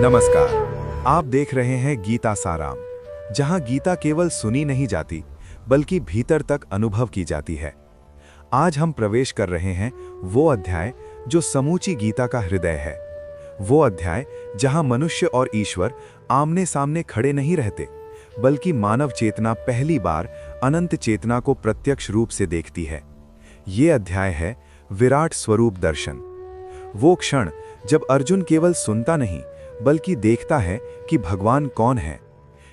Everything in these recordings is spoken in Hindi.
नमस्कार। आप देख रहे हैं गीता साराम, जहां गीता केवल सुनी नहीं जाती बल्कि भीतर तक अनुभव की जाती है। आज हम प्रवेश कर रहे हैं वो अध्याय जो समूची गीता का हृदय है। वो अध्याय जहां मनुष्य और ईश्वर आमने सामने खड़े नहीं रहते, बल्कि मानव चेतना पहली बार अनंत चेतना को प्रत्यक्ष रूप से देखती है। ये अध्याय है विराट स्वरूप दर्शन। वो क्षण जब अर्जुन केवल सुनता नहीं बल्कि देखता है कि भगवान कौन है।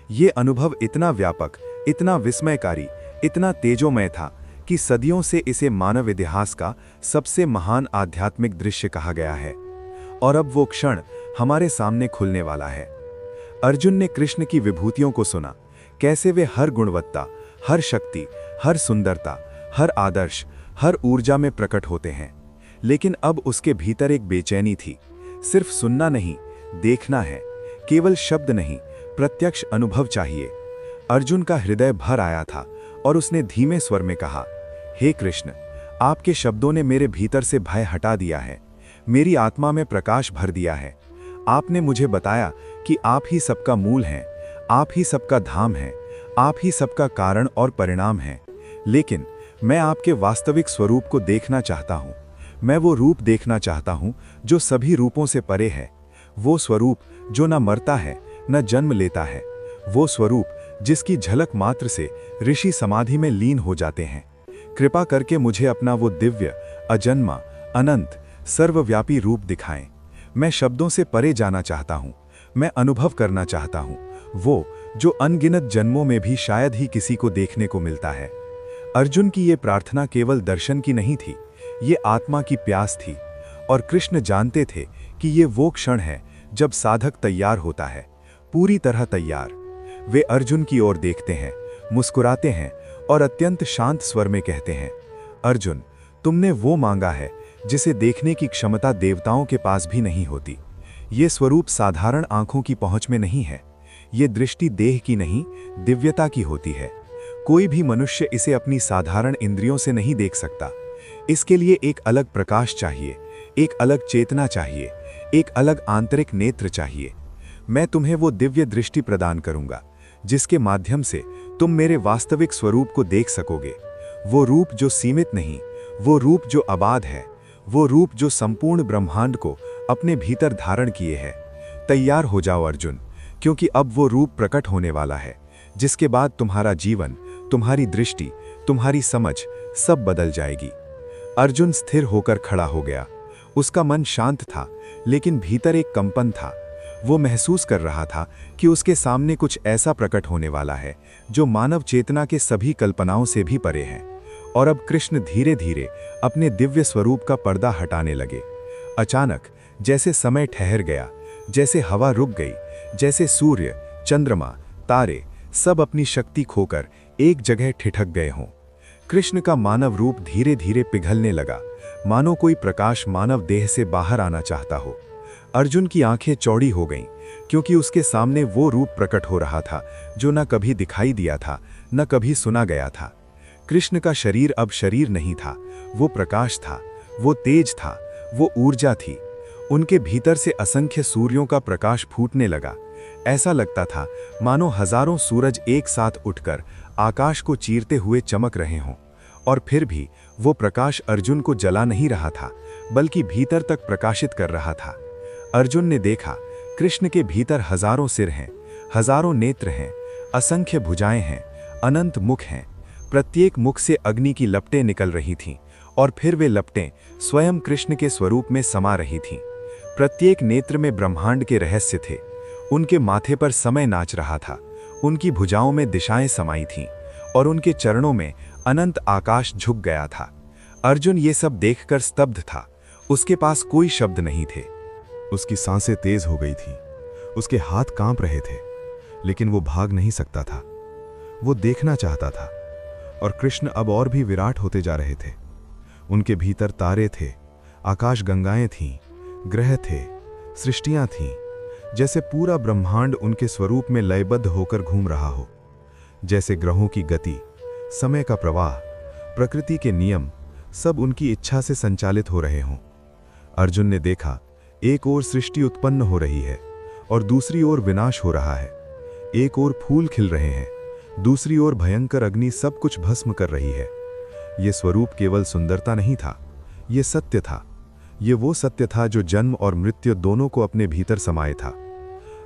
ये अनुभव इतना व्यापक, इतना विस्मयकारी, इतना तेजोमय था कि सदियों से इसे मानव इतिहास का सबसे महान आध्यात्मिक दृश्य कहा गया है। और अब वो क्षण हमारे सामने खुलने वाला है। अर्जुन ने कृष्ण की विभूतियों को सुना, कैसे वे हर गुणवत्ता, हर शक्ति, हर सुंदरता, हर आदर्श, हर ऊर्जा में प्रकट होते हैं। लेकिन अब उसके भीतर एक बेचैनी थी। सिर्फ सुनना नहीं, देखना है। केवल शब्द नहीं, प्रत्यक्ष अनुभव चाहिए। अर्जुन का हृदय भर आया था और उसने धीमे स्वर में कहा, हे कृष्ण, आपके शब्दों ने मेरे भीतर से भय हटा दिया है, मेरी आत्मा में प्रकाश भर दिया है। आपने मुझे बताया कि आप ही सबका मूल हैं, आप ही सबका धाम हैं, आप ही सबका कारण और परिणाम हैं। लेकिन मैं आपके वास्तविक स्वरूप को देखना चाहता हूँ। मैं वो रूप देखना चाहता हूँ जो सभी रूपों से परे है। वो स्वरूप जो न मरता है, न जन्म लेता है। वो स्वरूप जिसकी झलक मात्र से ऋषि समाधि में लीन हो जाते हैं। कृपा करके मुझे अपना वो दिव्य, अजन्मा, अनंत, सर्वव्यापी रूप दिखाएं। मैं शब्दों से परे जाना चाहता हूँ। मैं अनुभव करना चाहता हूँ, वो जो अनगिनत जन्मों में भी शायद ही किसी को देखने को मिलता है। अर्जुन की ये प्रार्थना केवल दर्शन की नहीं थी, ये आत्मा की प्यास थी। और कृष्ण जानते थे कि ये वो क्षण है जब साधक तैयार होता है, पूरी तरह तैयार। वे अर्जुन की ओर देखते हैं, मुस्कुराते हैं और अत्यंत शांत स्वर में कहते हैं, अर्जुन, तुमने वो मांगा है जिसे देखने की क्षमता देवताओं के पास भी नहीं होती। ये स्वरूप साधारण आंखों की पहुंच में नहीं है। ये दृष्टि देह की नहीं, दिव्यता की होती है। कोई भी मनुष्य इसे अपनी साधारण इंद्रियों से नहीं देख सकता। इसके लिए एक अलग प्रकाश चाहिए, एक अलग चेतना चाहिए, एक अलग आंतरिक नेत्र चाहिए। मैं तुम्हें वो दिव्य दृष्टि प्रदान करूंगा जिसके माध्यम से तुम मेरे वास्तविक स्वरूप को देख सकोगे। वो रूप जो सीमित नहीं, वो रूप जो अबाध है, वो रूप जो संपूर्ण ब्रह्मांड को अपने भीतर धारण किए है। तैयार हो जाओ अर्जुन, क्योंकि अब वो रूप प्रकट होने वाला है जिसके बाद तुम्हारा जीवन, तुम्हारी दृष्टि, तुम्हारी समझ सब बदल जाएगी। अर्जुन स्थिर होकर खड़ा हो गया। उसका मन शांत था, लेकिन भीतर एक कंपन था। वो महसूस कर रहा था कि उसके सामने कुछ ऐसा प्रकट होने वाला है जो मानव चेतना के सभी कल्पनाओं से भी परे है। और अब कृष्ण धीरे धीरे अपने दिव्य स्वरूप का पर्दा हटाने लगे। अचानक जैसे समय ठहर गया, जैसे हवा रुक गई, जैसे सूर्य, चंद्रमा, तारे सब अपनी शक्ति खोकर एक जगह ठिठक गए हों। कृष्ण का मानव रूप धीरे धीरे पिघलने लगा, मानो कोई प्रकाश मानव देह से बाहर आना चाहता हो। अर्जुन की आंखें चौड़ी हो गईं, क्योंकि उसके सामने वो रूप प्रकट हो रहा था जो न कभी दिखाई दिया था, न कभी सुना गया था। कृष्ण का शरीर अब शरीर नहीं था, वो प्रकाश था, वो तेज था, वो ऊर्जा थी। उनके भीतर से असंख्य सूर्यों का प्रकाश फूटने लगा। ऐसा लगता था मानो हजारों सूरज एक साथ उठकर आकाश को चीरते हुए चमक रहे हों। और फिर भी वो प्रकाश अर्जुन को जला नहीं रहा था, बल्कि भीतर तक प्रकाशित कर रहा था। अर्जुन ने देखा, कृष्ण के भीतर हजारों सिर हैं, हजारों नेत्र हैं, असंख्य भुजाएं हैं, अनंत मुख हैं। प्रत्येक मुख से अग्नि की लपटें निकल रही थीं, और फिर वे लपटें स्वयं कृष्ण के स्वरूप में समा रही थीं। प्रत्येक नेत्र में ब्रह्मांड के रहस्य थे। उनके माथे पर समय नाच रहा था, उनकी भुजाओं में दिशाएं समाई थीं, और उनके चरणों में अनंत आकाश झुक गया था। अर्जुन ये सब देखकर स्तब्ध था। उसके पास कोई शब्द नहीं थे। उसकी सांसें तेज हो गई थी, उसके हाथ कांप रहे थे, लेकिन वो भाग नहीं सकता था। वो देखना चाहता था। और कृष्ण अब और भी विराट होते जा रहे थे। उनके भीतर तारे थे, आकाश गंगाएं थीं, ग्रह थे, सृष्टियां थीं, जैसे पूरा ब्रह्मांड उनके स्वरूप में लयबद्ध होकर घूम रहा हो। जैसे ग्रहों की गति, समय का प्रवाह, प्रकृति के नियम सब उनकी इच्छा से संचालित हो रहे हों। अर्जुन ने देखा, एक ओर सृष्टि उत्पन्न हो रही है और दूसरी ओर विनाश हो रहा है। एक ओर फूल खिल रहे हैं, दूसरी ओर भयंकर अग्नि सब कुछ भस्म कर रही है। ये स्वरूप केवल सुंदरता नहीं था, ये सत्य था। ये वो सत्य था जो जन्म और मृत्यु दोनों को अपने भीतर समाये था।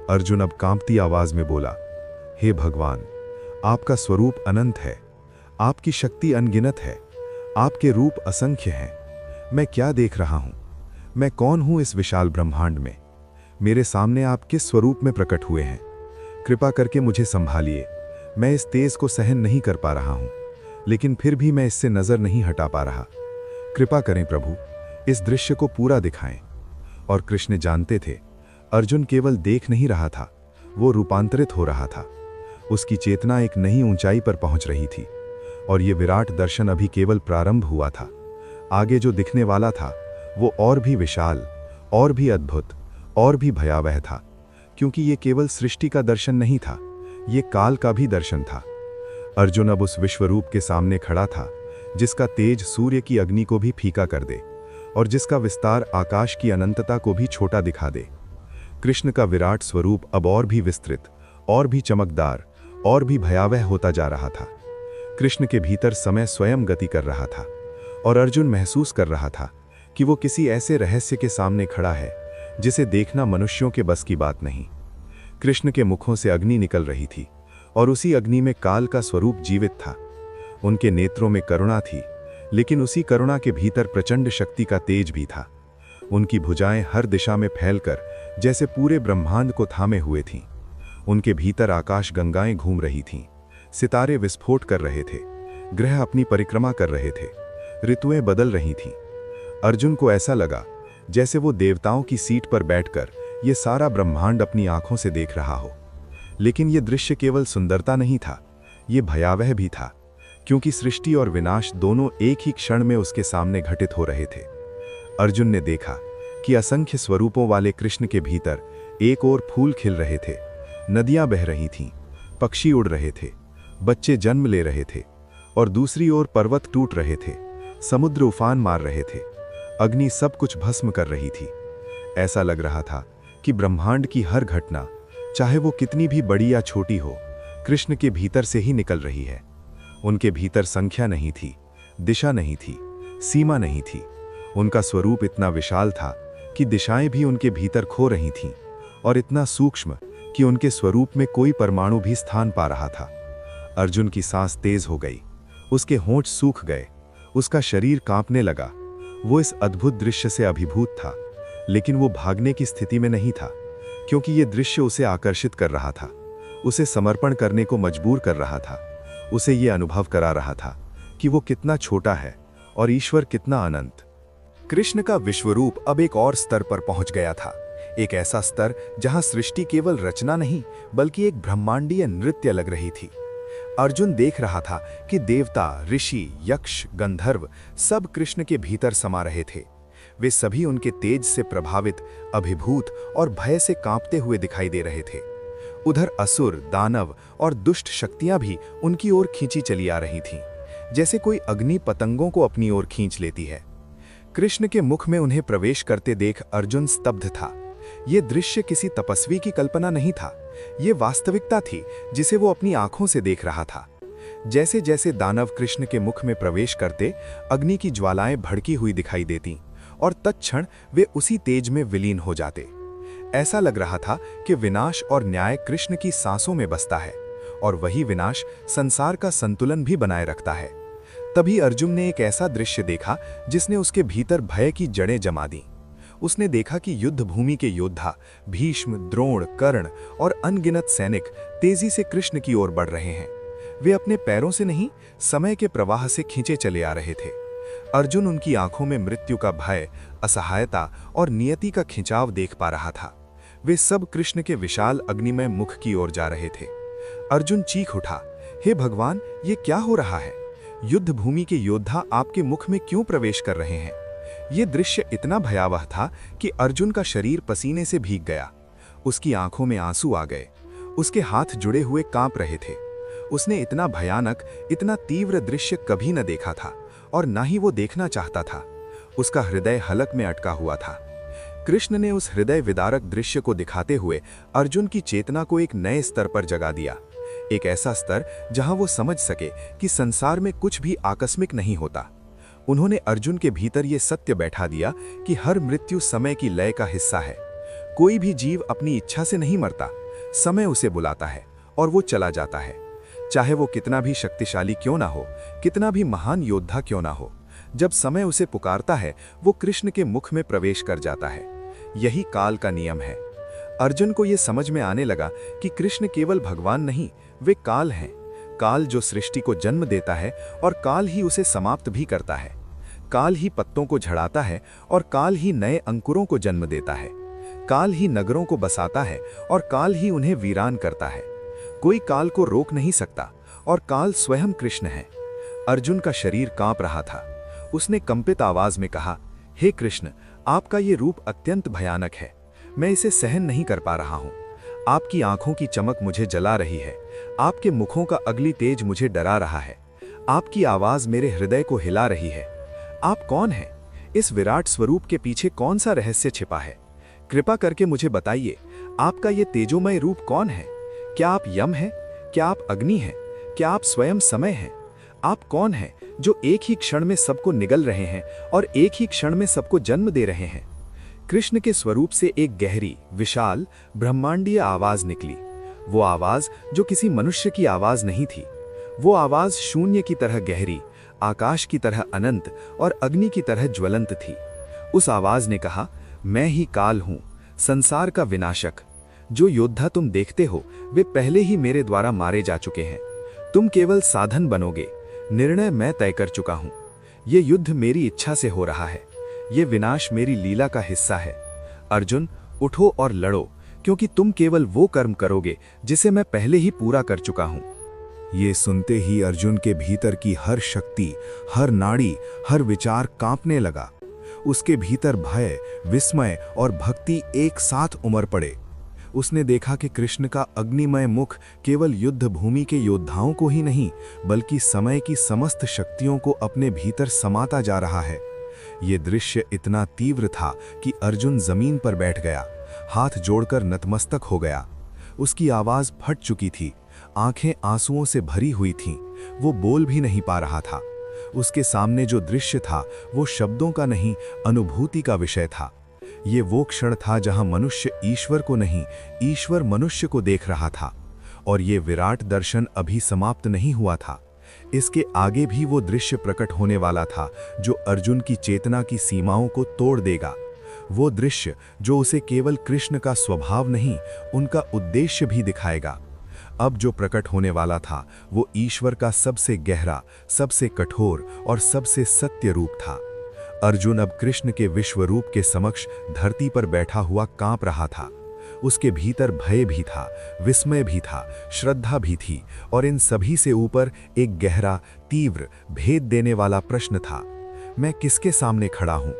अर्जुन अब कांपती आवाज में बोला, हे भगवान, आपका स्वरूप अनंत है, आपकी शक्ति अनगिनत है, आपके रूप असंख्य हैं। मैं क्या देख रहा हूं? मैं कौन हूं इस विशाल ब्रह्मांड में? मेरे सामने आप किस स्वरूप में प्रकट हुए हैं? कृपा करके मुझे संभालिए। मैं इस तेज को सहन नहीं कर पा रहा हूं, लेकिन फिर भी मैं इससे नजर नहीं हटा पा रहा। कृपा करें प्रभु, इस दृश्य को पूरा दिखाएं। और कृष्ण जानते थे, अर्जुन केवल देख नहीं रहा था, वो रूपांतरित हो रहा था। उसकी चेतना एक नई ऊंचाई पर पहुंच रही थी, और ये विराट दर्शन अभी केवल प्रारंभ हुआ था। आगे जो दिखने वाला था वो और भी विशाल, और भी अद्भुत, और भी भयावह था, क्योंकि ये केवल सृष्टि का दर्शन नहीं था, ये काल का भी दर्शन था। अर्जुन अब उस विश्वरूप के सामने खड़ा था, जिसका तेज सूर्य की अग्नि को भी फीका कर दे, और जिसका विस्तार आकाश की अनंतता को भी छोटा दिखा दे। कृष्ण का विराट स्वरूप अब और भी विस्तृत, और भी चमकदार, और भी भयावह होता जा रहा था। कृष्ण के भीतर समय स्वयं गति कर रहा था, और अर्जुन महसूस कर रहा था कि वो किसी ऐसे रहस्य के सामने खड़ा है जिसे देखना मनुष्यों के बस की बात नहीं। कृष्ण के मुखों से अग्नि निकल रही थी, और उसी अग्नि में काल का स्वरूप जीवित था। उनके नेत्रों में करुणा थी, लेकिन उसी करुणा के भीतर प्रचंड शक्ति का तेज भी था। उनकी भुजाएं हर दिशा में फैलकर जैसे पूरे ब्रह्मांड को थामे हुए थीं। उनके भीतर आकाश गंगाएं घूम रही थीं, सितारे विस्फोट कर रहे थे, ग्रह अपनी परिक्रमा कर रहे थे, ऋतुएं बदल रही थीं। अर्जुन को ऐसा लगा जैसे वो देवताओं की सीट पर बैठकर ये सारा ब्रह्मांड अपनी आंखों से देख रहा हो। लेकिन ये दृश्य केवल सुंदरता नहीं था, ये भयावह भी था, क्योंकि सृष्टि और विनाश दोनों एक ही क्षण में उसके सामने घटित हो रहे थे। अर्जुन ने देखा कि असंख्य स्वरूपों वाले कृष्ण के भीतर एक ओर फूल खिल रहे थे, नदियां बह रही थीं, पक्षी उड़ रहे थे, बच्चे जन्म ले रहे थे, और दूसरी ओर पर्वत टूट रहे थे, समुद्र उफान मार रहे थे, अग्नि सब कुछ भस्म कर रही थी। ऐसा लग रहा था कि ब्रह्मांड की हर घटना, चाहे वो कितनी भी बड़ी या छोटी हो, कृष्ण के भीतर से ही निकल रही है। उनके भीतर संख्या नहीं थी, दिशा नहीं थी, सीमा नहीं थी। उनका स्वरूप इतना विशाल था कि दिशाएं भी उनके भीतर खो रही थीं, और इतना सूक्ष्म कि उनके स्वरूप में कोई परमाणु भी स्थान पा रहा था। अर्जुन की सांस तेज हो गई, उसके होंठ सूख गए, उसका शरीर कांपने लगा। वो इस अद्भुत दृश्य से अभिभूत था, लेकिन वो भागने की स्थिति में नहीं था, क्योंकि ये दृश्य उसे आकर्षित कर रहा था, उसे समर्पण करने को मजबूर कर रहा था, उसे ये अनुभव करा रहा था कि वो कितना छोटा है और ईश्वर कितना अनंत। कृष्ण का विश्वरूप अब एक और स्तर पर पहुंच गया था, एक ऐसा स्तर जहां सृष्टि केवल रचना नहीं बल्कि एक ब्रह्मांडीय नृत्य लग रही थी। अर्जुन देख रहा था कि देवता, ऋषि, यक्ष, गंधर्व सब कृष्ण के भीतर समा रहे थे। वे सभी उनके तेज से प्रभावित, अभिभूत और भय से कांपते हुए दिखाई दे रहे थे। उधर असुर, दानव और दुष्ट शक्तियां भी उनकी ओर खींची चली आ रही थीं, जैसे कोई अग्नि पतंगों को अपनी ओर खींच लेती है। कृष्ण के मुख में उन्हें प्रवेश करते देख अर्जुन स्तब्ध था। ये दृश्य किसी तपस्वी की कल्पना नहीं था, ये वास्तविकता थी जिसे वो अपनी आंखों से देख रहा था। जैसे जैसे दानव कृष्ण के मुख में प्रवेश करते, अग्नि की ज्वालाएं भड़की हुई दिखाई देती, और तत्क्षण वे उसी तेज में विलीन हो जाते। ऐसा लग रहा था कि विनाश और न्याय कृष्ण की सांसों में बसता है, और वही विनाश संसार का संतुलन भी बनाए रखता है। तभी अर्जुन ने एक ऐसा दृश्य देखा जिसने उसके भीतर भय की जड़ें जमा दी। उसने देखा कि युद्ध भूमि के योद्धा भीष्म, द्रोण, कर्ण और अनगिनत सैनिक तेजी से कृष्ण की ओर बढ़ रहे हैं। वे अपने पैरों से नहीं, समय के प्रवाह से खींचे चले आ रहे थे। अर्जुन उनकी आंखों में मृत्यु का भय, असहायता और नियति का खिंचाव देख पा रहा था। वे सब कृष्ण के विशाल अग्निमय मुख की ओर जा रहे थे। अर्जुन चीख उठा, हे भगवान, ये क्या हो रहा है? युद्ध भूमि के योद्धा आपके मुख में क्यों प्रवेश कर रहे हैं? ये दृश्य इतना भयावह था कि अर्जुन का शरीर पसीने से भीग गया। उसकी आंखों में आंसू आ गए, उसके हाथ जुड़े हुए कांप रहे थे। उसने इतना भयानक, इतना तीव्र दृश्य कभी न देखा था, और ना ही वो देखना चाहता था। उसका हृदय हलक में अटका हुआ था। कृष्ण ने उस हृदय विदारक दृश्य को दिखाते हुए अर्जुन की चेतना को एक नए स्तर पर जगा दिया, एक ऐसा स्तर जहां वो समझ सके कि संसार में कुछ भी आकस्मिक नहीं होता। उन्होंने अर्जुन के भीतर ये सत्य बैठा दिया कि हर मृत्यु समय की लय का हिस्सा है। कोई भी जीव अपनी इच्छा से नहीं मरता, समय उसे बुलाता है और वो चला जाता है, चाहे वो कितना भी शक्तिशाली क्यों ना हो, कितना भी महान योद्धा क्यों ना हो। जब समय उसे पुकारता है, वो कृष्ण के मुख में प्रवेश कर जाता है। यही काल का नियम है। अर्जुन को यह समझ में आने लगा कि कृष्ण केवल भगवान नहीं, वे काल हैं। काल जो सृष्टि को जन्म देता है और काल ही उसे समाप्त भी करता है। काल ही पत्तों को झड़ाता है और काल ही नए अंकुरों को जन्म देता है। काल ही नगरों को बसाता है और काल ही उन्हें वीरान करता है। कोई काल को रोक नहीं सकता और काल स्वयं कृष्ण है। अर्जुन का शरीर कांप रहा था। उसने कंपित आवाज में कहा, हे कृष्ण, आपका ये रूप अत्यंत भयानक है। मैं इसे सहन नहीं कर पा रहा हूं। आपकी आंखों की चमक मुझे जला रही है। आपके मुखों का अगली तेज मुझे डरा रहा है। आपकी आवाज मेरे हृदय को हिला रही है। आप कौन हैं? इस विराट स्वरूप के पीछे कौन सा रहस्य छिपा है? कृपा करके मुझे बताइए, आपका ये तेजोमय रूप कौन है? क्या आप यम हैं? क्या आप अग्नि हैं? क्या आप स्वयं समय हैं? आप कौन हैं जो एक ही क्षण में सबको निगल रहे हैं और एक ही क्षण में सबको जन्म दे रहे हैं? कृष्ण के स्वरूप से एक गहरी, विशाल, ब्रह्मांडीय आवाज निकली। वो आवाज जो किसी मनुष्य की आवाज नहीं थी। वो आवाज शून्य की तरह गहरी, आकाश की तरह अनंत और अग्नि की तरह ज्वलंत थी। उस आवाज ने कहा, मैं ही काल हूं, संसार का विनाशक। जो योद्धा तुम देखते हो, वे पहले ही मेरे द्वारा मारे जा चुके हैं। तुम केवल साधन बनोगे। निर्णय मैं तय कर चुका हूं। ये युद्ध मेरी इच्छा से हो रहा है। ये विनाश मेरी लीला का हिस्सा है। अर्जुन, उठो और लड़ो, क्योंकि तुम केवल वो कर्म करोगे जिसे मैं पहले ही पूरा कर चुका हूं। ये सुनते ही अर्जुन के भीतर की हर शक्ति, हर नाड़ी, हर विचार कांपने लगा। उसके भीतर भय, विस्मय और भक्ति एक साथ उमड़ पड़े। उसने देखा कि कृष्ण का अग्निमय मुख केवल युद्ध भूमि के योद्धाओं को ही नहीं, बल्कि समय की समस्त शक्तियों को अपने भीतर समाता जा रहा है। ये दृश्य इतना तीव्र था कि अर्जुन जमीन पर बैठ गया, हाथ जोड़कर नतमस्तक हो गया। उसकी आवाज फट चुकी थी, आंखें आंसुओं से भरी हुई थीं। वो बोल भी नहीं पा रहा था। उसके सामने जो दृश्य था वो शब्दों का नहीं, अनुभूति का विषय था। ये वो क्षण था जहां मनुष्य ईश्वर को नहीं, ईश्वर मनुष्य को देख रहा था। और ये विराट दर्शन अभी समाप्त नहीं हुआ था। इसके आगे भी वो दृश्य प्रकट होने वाला था जो अर्जुन की चेतना की सीमाओं को तोड़ देगा। वो दृश्य जो उसे केवल कृष्ण का स्वभाव नहीं, उनका उद्देश्य भी दिखाएगा। अब जो प्रकट होने वाला था वो ईश्वर का सबसे गहरा, सबसे कठोर और सबसे सत्य रूप था। अर्जुन अब कृष्ण के विश्व रूप के समक्ष धरती पर बैठा हुआ कांप रहा था। उसके भीतर भय भी था, विस्मय भी था, श्रद्धा भी थी और इन सभी से ऊपर एक गहरा, तीव्र, भेद देने वाला प्रश्न था, मैं किसके सामने खड़ा हूं?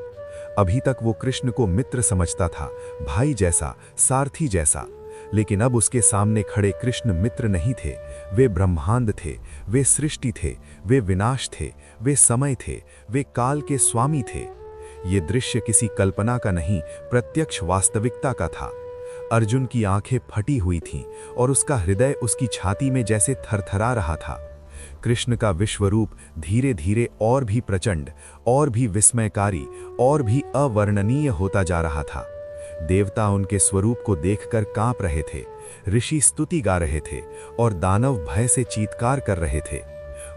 अभी तक वो कृष्ण को मित्र समझता था, भाई जैसा, सारथी जैसा। लेकिन अब उसके सामने खड़े कृष्ण मित्र नहीं थे, वे ब्रह्मांड थे, वे सृष्टि थे, वे विनाश थे, वे समय थे, वे काल के स्वामी थे। ये दृश्य किसी कल्पना का नहीं, प्रत्यक्ष वास्तविकता का था। अर्जुन की आंखें फटी हुई थीं और उसका हृदय उसकी छाती में जैसे थरथरा रहा था। कृष्ण का विश्वरूप धीरे धीरे और भी प्रचंड, और भी विस्मयकारी, और भी अवर्णनीय होता जा रहा था। देवता उनके स्वरूप को देखकर कांप रहे थे, ऋषि स्तुति गा रहे थे और दानव भय से चीत्कार कर रहे थे।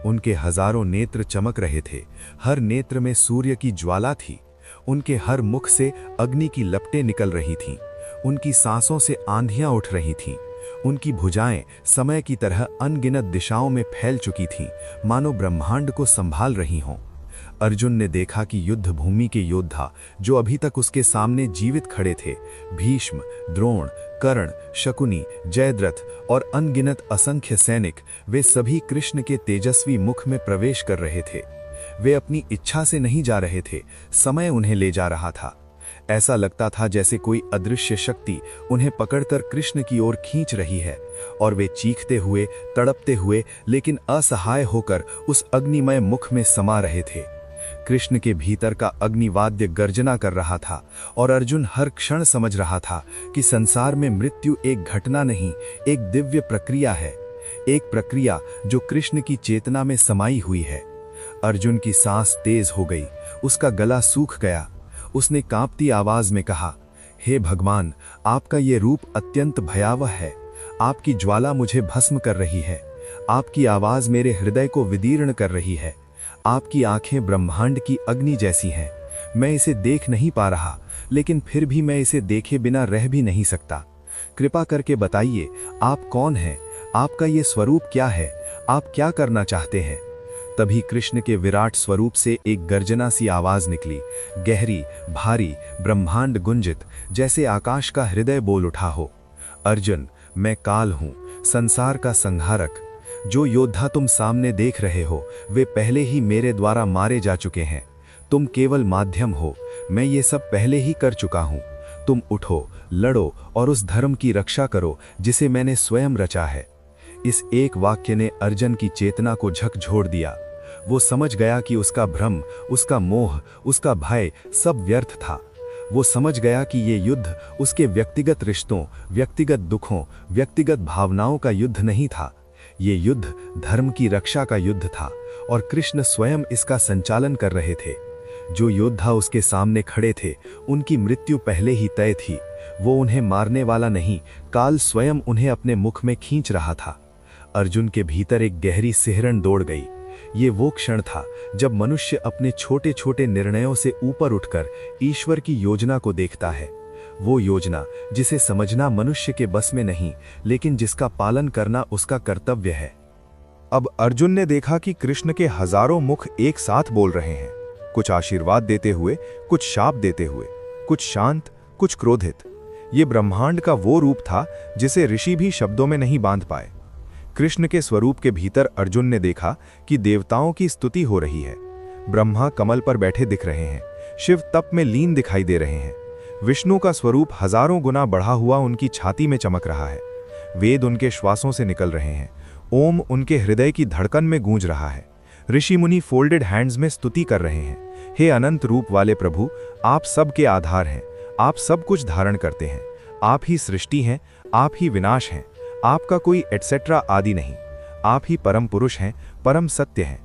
उनके हजारों नेत्र चमक रहे थे, हर नेत्र में सूर्य की ज्वाला थी। उनके हर मुख से अग्नि की लपटें निकल रही थीं। उनकी सांसों से आंधियां उठ रही थीं। उनकी भुजाएं समय की तरह अनगिनत दिशाओं में फैल चुकी थीं, मानो ब्रह्मांड को संभाल रही हों। अर्जुन ने देखा कि युद्ध भूमि के योद्धा जो अभी तक उसके सामने जीवित खड़े थे, भीष्म, द्रोण, कर्ण, शकुनी, जयद्रथ और अनगिनत असंख्य सैनिक, वे सभी कृष्ण के तेजस्वी मुख में प्रवेश कर रहे थे। वे अपनी इच्छा से नहीं जा रहे थे, समय उन्हें ले जा रहा था। ऐसा लगता था जैसे कोई अदृश्य शक्ति उन्हें पकड़कर कृष्ण की ओर खींच रही है और वे चीखते हुए, तड़पते हुए, लेकिन असहाय होकर उस अग्निमय मुख में समा रहे थे। कृष्ण के भीतर का अग्निवाद्य गर्जना कर रहा था और अर्जुन हर क्षण समझ रहा था कि संसार में मृत्यु एक घटना नहीं, एक दिव्य प्रक्रिया है, एक प्रक्रिया जो कृष्ण की चेतना में समाई हुई है। अर्जुन की सांस तेज हो गई, उसका गला सूख गया। उसने कांपती आवाज में कहा, हे भगवान, आपका ये रूप अत्यंत भयावह है। आपकी ज्वाला मुझे भस्म कर रही है, आपकी आवाज मेरे हृदय को विदीर्ण कर रही है। आपकी आंखें ब्रह्मांड की अग्नि जैसी हैं। मैं इसे देख नहीं पा रहा, लेकिन फिर भी मैं इसे देखे बिना रह भी नहीं सकता। कृपा करके बताइए, आप कौन हैं? आपका ये स्वरूप क्या है? आप क्या करना चाहते हैं? तभी कृष्ण के विराट स्वरूप से एक गर्जना सी आवाज निकली, गहरी, भारी, ब्रह्मांड गुंजित, जैसे आकाश का हृदय बोल उठा हो। अर्जुन, मैं काल हूं, संसार का संहारक। जो योद्धा तुम सामने देख रहे हो, वे पहले ही मेरे द्वारा मारे जा चुके हैं। तुम केवल माध्यम हो, मैं ये सब पहले ही कर चुका हूं। तुम उठो, लड़ो और उस धर्म की रक्षा करो जिसे मैंने स्वयं रचा है। इस एक वाक्य ने अर्जुन की चेतना को झकझोर दिया। वो समझ गया कि उसका भ्रम, उसका मोह, उसका भय सब व्यर्थ था। वो समझ गया कि ये युद्ध उसके व्यक्तिगत रिश्तों, व्यक्तिगत दुखों, व्यक्तिगत भावनाओं का युद्ध नहीं था। ये युद्ध धर्म की रक्षा का युद्ध था और कृष्ण स्वयं इसका संचालन कर रहे थे। जो योद्धा उसके सामने खड़े थे, उनकी मृत्यु पहले ही तय थी। वो उन्हें मारने वाला नहीं, काल स्वयं उन्हें अपने मुख में खींच रहा था। अर्जुन के भीतर एक गहरी सिहरन दौड़ गई। ये वो क्षण था जब मनुष्य अपने छोटे छोटे निर्णयों से ऊपर उठकर ईश्वर की योजना को देखता है। वो योजना जिसे समझना मनुष्य के बस में नहीं, लेकिन जिसका पालन करना उसका कर्तव्य है। अब अर्जुन ने देखा कि कृष्ण के हजारों मुख एक साथ बोल रहे हैं, कुछ आशीर्वाद देते हुए, कुछ शाप देते हुए, कुछ शांत, कुछ क्रोधित। ये ब्रह्मांड का वो रूप था जिसे ऋषि भी शब्दों में नहीं बांध पाए। कृष्ण के स्वरूप के भीतर अर्जुन ने देखा कि देवताओं की स्तुति हो रही है। ब्रह्मा कमल पर बैठे दिख रहे हैं, शिव तप में लीन दिखाई दे रहे हैं, विष्णु का स्वरूप हजारों गुना बढ़ा हुआ उनकी छाती में चमक रहा है, वेद उनके श्वासों से निकल रहे हैं, ओम उनके हृदय की धड़कन में गूंज रहा है, ऋषि मुनि फोल्डेड हैंड्स में स्तुति कर रहे हैं। हे अनंत रूप वाले प्रभु, आप सब के आधार हैं, आप सब कुछ धारण करते हैं, आप ही सृष्टि हैं, आप ही विनाश हैं, आपका कोई एटसेट्रा आदि नहीं, आप ही परम पुरुष हैं, परम सत्य हैं।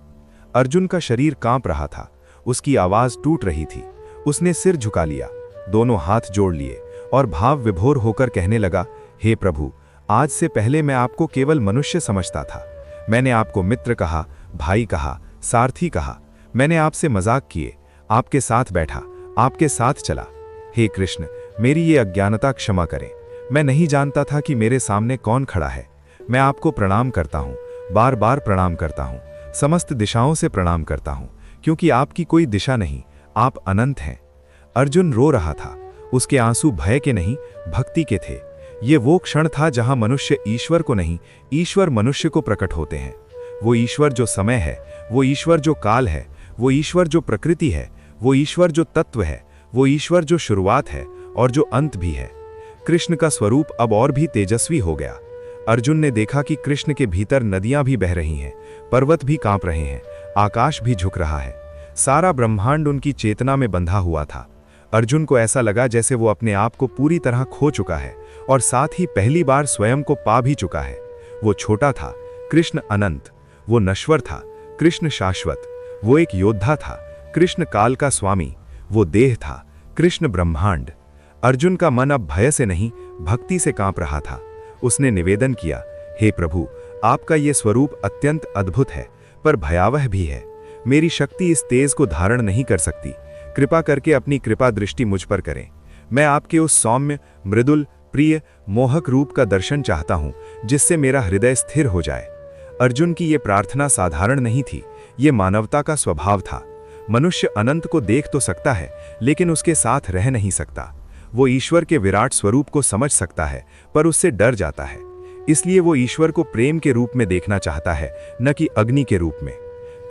अर्जुन का शरीर कांप रहा था, उसकी आवाज टूट रही थी। उसने सिर झुका लिया, दोनों हाथ जोड़ लिए और भाव विभोर होकर कहने लगा, हे प्रभु, आज से पहले मैं आपको केवल मनुष्य समझता था। मैंने आपको मित्र कहा, भाई कहा, सारथी कहा। मैंने आपसे मजाक किए, आपके साथ बैठा, आपके साथ चला। हे कृष्ण, मेरी ये अज्ञानता क्षमा करें। मैं नहीं जानता था कि मेरे सामने कौन खड़ा है। मैं आपको प्रणाम करता हूँ, बार बार प्रणाम करता हूँ, समस्त दिशाओं से प्रणाम करता हूँ, क्योंकि आपकी कोई दिशा नहीं, आप अनंत हैं। अर्जुन रो रहा था, उसके आंसू भय के नहीं, भक्ति के थे। ये वो क्षण था जहां मनुष्य ईश्वर को नहीं, ईश्वर मनुष्य को प्रकट होते हैं। वो ईश्वर जो समय है, वो ईश्वर जो काल है, वो ईश्वर जो प्रकृति है, वो ईश्वर जो तत्व है, वो ईश्वर जो शुरुआत है और जो अंत भी है। कृष्ण का स्वरूप अब और भी तेजस्वी हो गया। अर्जुन ने देखा कि कृष्ण के भीतर नदियां भी बह रही हैं, पर्वत भी कांप रहे हैं, आकाश भी झुक रहा है। सारा ब्रह्मांड उनकी चेतना में बंधा हुआ था। अर्जुन को ऐसा लगा जैसे वो अपने आप को पूरी तरह खो चुका है और साथ ही पहली बार स्वयं को पा भी चुका है। वो छोटा था, कृष्ण अनंत। वो नश्वर था, कृष्ण शाश्वत। वो एक योद्धा था, कृष्ण काल का स्वामी। वो देह था, कृष्ण ब्रह्मांड। अर्जुन का मन अब भय से नहीं, भक्ति से कांप रहा था। उसने निवेदन किया, हे प्रभु, आपका ये स्वरूप अत्यंत अद्भुत है, पर भयावह भी है। मेरी शक्ति इस तेज को धारण नहीं कर सकती। कृपा करके अपनी कृपा दृष्टि मुझ पर करें। मैं आपके उस सौम्य, मृदुल, प्रिय, मोहक रूप का दर्शन चाहता हूं, जिससे मेरा हृदय स्थिर हो जाए। अर्जुन की ये प्रार्थना साधारण नहीं थी, ये मानवता का स्वभाव था। मनुष्य अनंत को देख तो सकता है, लेकिन उसके साथ रह नहीं सकता। वो ईश्वर के विराट स्वरूप को समझ सकता है, पर उससे डर जाता है। इसलिए वो ईश्वर को प्रेम के रूप में देखना चाहता है, न कि अग्नि के रूप में।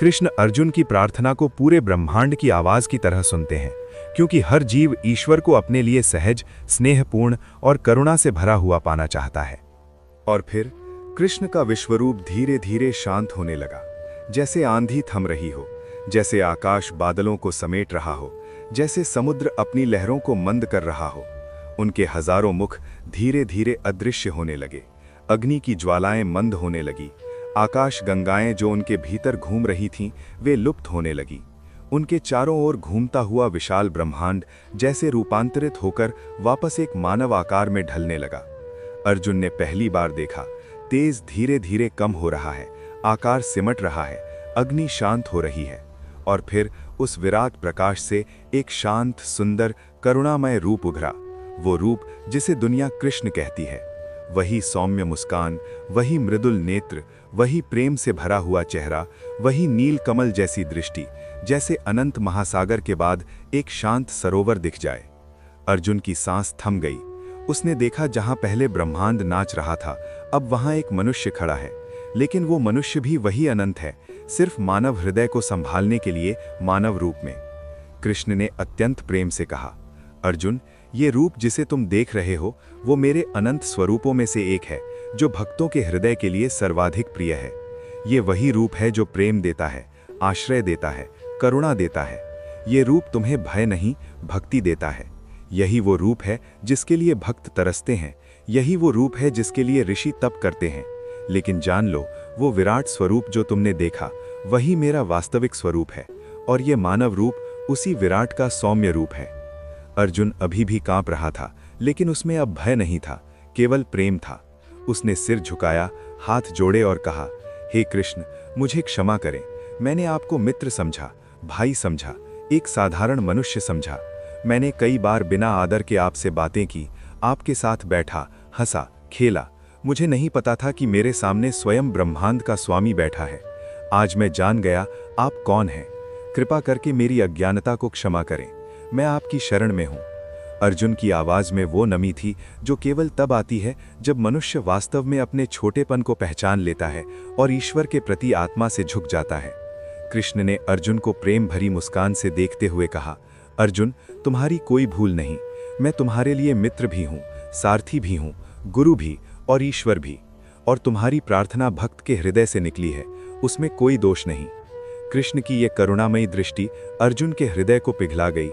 कृष्ण अर्जुन की प्रार्थना को पूरे ब्रह्मांड की आवाज की तरह सुनते हैं, क्योंकि हर जीव ईश्वर को अपने लिए सहज, स्नेहपूर्ण और करुणा से भरा हुआ पाना चाहता है। और फिर कृष्ण का विश्वरूप धीरे धीरे शांत होने लगा, जैसे आंधी थम रही हो, जैसे आकाश बादलों को समेट रहा हो, जैसे समुद्र अपनी लहरों को मंद कर रहा हो। उनके हजारों मुख धीरे धीरे अदृश्य होने लगे। अग्नि की ज्वालाएं मंद होने लगी। आकाश गंगाएं जो उनके भीतर घूम रही थीं, वे लुप्त होने लगी। उनके चारों ओर घूमता हुआ विशाल ब्रह्मांड जैसे रूपांतरित होकर वापस एक मानव आकार में ढलने लगा। अर्जुन ने पहली बार देखा, तेज धीरे धीरे कम हो रहा है, आकार सिमट रहा है, अग्नि शांत हो रही है, और फिर उस विराट प्रकाश से एक शांत, सुंदर, करुणामय रूप उभरा। वो रूप जिसे दुनिया कृष्ण कहती है। वही सौम्य मुस्कान, वही मृदुल नेत्र, वही प्रेम से भरा हुआ चेहरा, वही नील कमल जैसी दृष्टि, जैसे अनंत महासागर के बाद एक शांत सरोवर दिख जाए। अर्जुन की सांस थम गई। उसने देखा जहां पहले ब्रह्मांड नाच रहा था, अब वहां एक मनुष्य खड़ा है। लेकिन वो मनुष्य भी वही अनंत है, सिर्फ मानव हृदय को संभालने के लिए मानव रूप में। कृष्ण ने अत्यंत प्रेम से कहा, अर्जुन, ये रूप जिसे तुम देख रहे हो वो मेरे अनंत स्वरूपों में से एक है, जो भक्तों के हृदय के लिए सर्वाधिक प्रिय है। ये वही रूप है जो प्रेम देता है, आश्रय देता है, करुणा देता है। ये रूप तुम्हें भय नहीं, भक्ति देता है। यही वो रूप है जिसके लिए भक्त तरसते हैं। यही वो रूप है जिसके लिए ऋषि तप करते हैं। लेकिन जान लो, वो विराट स्वरूप जो तुमने देखा वही मेरा वास्तविक स्वरूप है, और ये मानव रूप उसी विराट का सौम्य रूप है। अर्जुन अभी भी कांप रहा था, लेकिन उसमें अब भय नहीं था, केवल प्रेम था। उसने सिर झुकाया, हाथ जोड़े और कहा, हे कृष्ण, मुझे क्षमा करें। मैंने आपको मित्र समझा, भाई समझा, एक साधारण मनुष्य समझा। मैंने कई बार बिना आदर के आपसे बातें की, आपके साथ बैठा, हंसा, खेला। मुझे नहीं पता था कि मेरे सामने स्वयं ब्रह्मांड का स्वामी बैठा है। आज मैं जान गया आप कौन हैं। कृपा करके मेरी अज्ञानता को क्षमा करें। मैं आपकी शरण में हूं। अर्जुन की आवाज में वो नमी थी जो केवल तब आती है जब मनुष्य वास्तव में अपने छोटेपन को पहचान लेता है और ईश्वर के प्रति आत्मा से झुक जाता है। कृष्ण ने अर्जुन को प्रेम भरी मुस्कान से देखते हुए कहा, अर्जुन, तुम्हारी कोई भूल नहीं। मैं तुम्हारे लिए मित्र भी हूँ, सारथी भी हूँ, गुरु भी और ईश्वर भी। और तुम्हारी प्रार्थना भक्त के हृदय से निकली है, उसमें कोई दोष नहीं। कृष्ण की ये करुणामयी दृष्टि अर्जुन के हृदय को पिघला गई।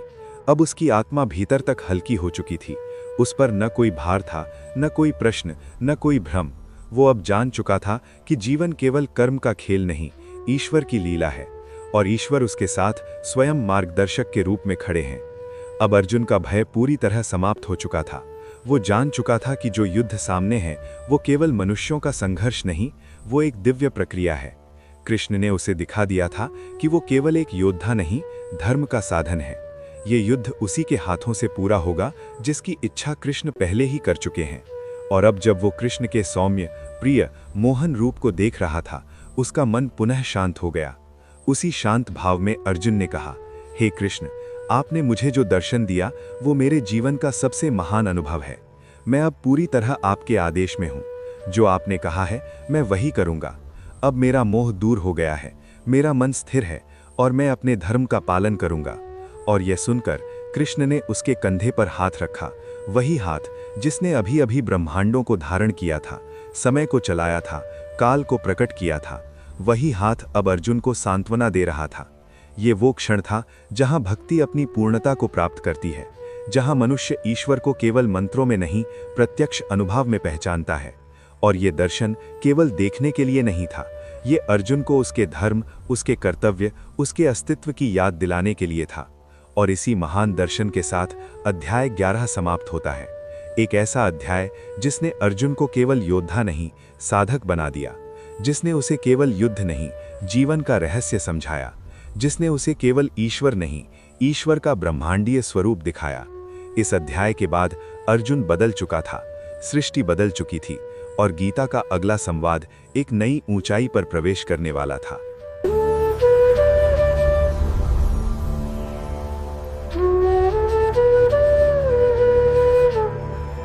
अब उसकी आत्मा भीतर तक हल्की हो चुकी थी। उस पर न कोई भार था, न कोई प्रश्न, न कोई भ्रम। वो अब जान चुका था कि जीवन केवल कर्म का खेल नहीं, ईश्वर की लीला है, और ईश्वर उसके साथ स्वयं मार्गदर्शक के रूप में खड़े हैं। अब अर्जुन का भय पूरी तरह समाप्त हो चुका था। वो जान चुका था कि जो युद्ध सामने है वो केवल मनुष्यों का संघर्ष नहीं, वो एक दिव्य प्रक्रिया है। कृष्ण ने उसे दिखा दिया था कि वो केवल एक योद्धा नहीं, धर्म का साधन है। ये युद्ध उसी के हाथों से पूरा होगा जिसकी इच्छा कृष्ण पहले ही कर चुके हैं। और अब जब वो कृष्ण के सौम्य, प्रिय, मोहन रूप को देख रहा था, उसका मन पुनः शांत हो गया। उसी शांत भाव में अर्जुन ने कहा, हे कृष्ण, आपने मुझे जो दर्शन दिया वो मेरे जीवन का सबसे महान अनुभव है। मैं अब पूरी तरह आपके आदेश में हूँ। जो आपने कहा है मैं वही करूँगा। अब मेरा मोह दूर हो गया है, मेरा मन स्थिर है, और मैं अपने धर्म का पालन करूँगा। और यह सुनकर कृष्ण ने उसके कंधे पर हाथ रखा, वही हाथ जिसने अभी अभी ब्रह्मांडों को धारण किया था, समय को चलाया था, काल को प्रकट किया था। वही हाथ अब अर्जुन को सांत्वना दे रहा था। ये वो क्षण था जहां भक्ति अपनी पूर्णता को प्राप्त करती है, जहां मनुष्य ईश्वर को केवल मंत्रों में नहीं, प्रत्यक्ष अनुभव में पहचानता है। और ये दर्शन केवल देखने के लिए नहीं था, ये अर्जुन को उसके धर्म, उसके कर्तव्य, उसके अस्तित्व की याद दिलाने के लिए था। और इसी महान दर्शन के साथ अध्याय 11 समाप्त होता है। एक ऐसा अध्याय जिसने अर्जुन को केवल योद्धा नहीं, साधक बना दिया, जिसने उसे केवल युद्ध नहीं, जीवन का रहस्य समझाया, जिसने उसे केवल ईश्वर नहीं, ईश्वर का ब्रह्मांडीय स्वरूप दिखाया। इस अध्याय के बाद अर्जुन बदल चुका था, सृष्टि बदल चुकी थी, और गीता का अगला संवाद एक नई ऊंचाई पर प्रवेश करने वाला था।